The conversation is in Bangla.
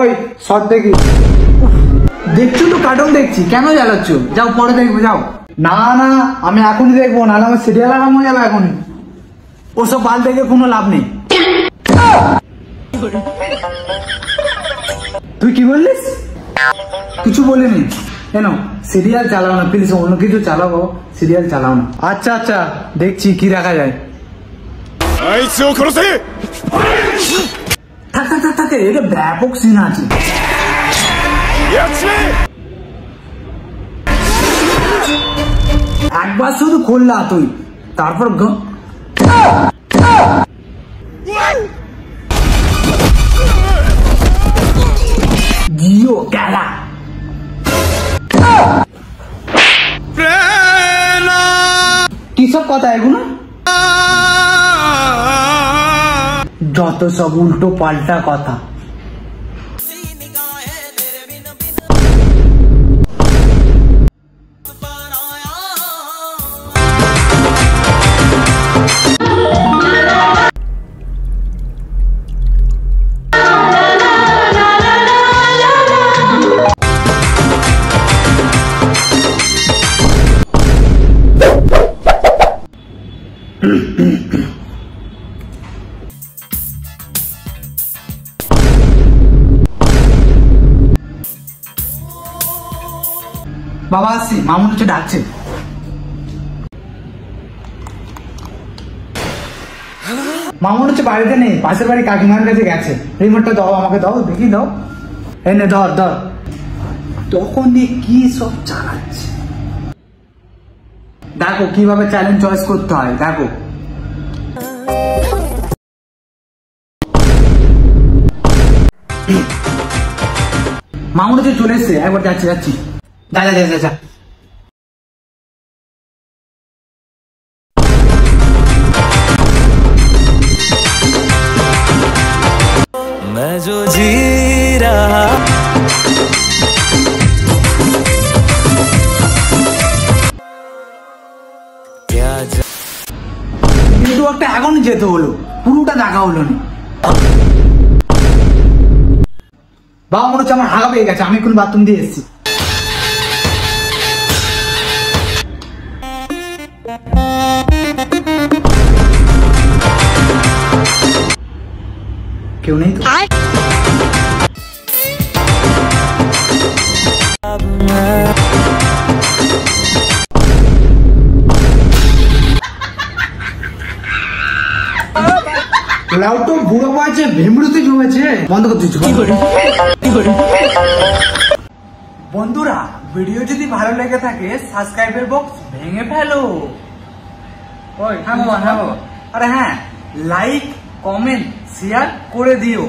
ওই শর্ট দেখি। দেখছো তো কার্টুন দেখছি, কেন জ্বালাচ্ছ? যাও পরে দেখবো যাও। না না আমি এখনই দেখবো, নাহলে আমার সিরিয়াল আরাম হয়ে যাবে এখনই। ওসব বাল দেখে কোনো লাভ নেই। তুই কি বললিস? কিছু বলিনি। কেন সিরিয়াল চালাও না প্লিজ, অন্য কিছু চালাবো, সিরিয়াল চালাও না। আচ্ছা আচ্ছা দেখছি কি রাখা যায়। থাক থাক থাক থাক, এটা ব্যাপক সিন আছে। একবার শুধু খুললা তুই, তারপর জিও গেলা। কি সব কথা এগুলো? যত সব উল্টো পাল্টা কথা। বাবা আসছি, মামুন হচ্ছে ডাকছে। মামুন হচ্ছে বাড়িতে নেই, পাশের বাড়ি কাকিমার কাছে গেছে। রিমোটটা দাও আমাকে, দাও দেখি দাও। এনে ধর ধর। তখন কি সব চালাচ্ছে দেখো, কিভাবে চ্যালেঞ্জ চয়েস করতে হয় দেখো। মামুন হচ্ছে চলে এসছে, একবার যাচ্ছি যাচ্ছি। যা যা যা যা। मैं जो जी रहा क्या নেটওয়ার্কটা এখন যেতে হলো, পুরোটা দেখা হলো না। বাবা মনে হচ্ছে আমার হাগা পেয়ে গেছে, আমি কোন বাথরুম দিয়ে এসেছি। কেউ নেই তো? লাউটো বুড়ো পাচ্ছে, ভেমরুতে জমেছে। বন্ধ করতে বন্ধুরা, ভিডিও যদি ভালো লেগে থাকে সাবস্ক্রাইবের বক্স ভেঙে ফেলো। ওই হ্যাঁ বাবা, হ্যাঁ বাবা। আরে হ্যাঁ, লাইক কমেন্ট শেয়ার করে দিও।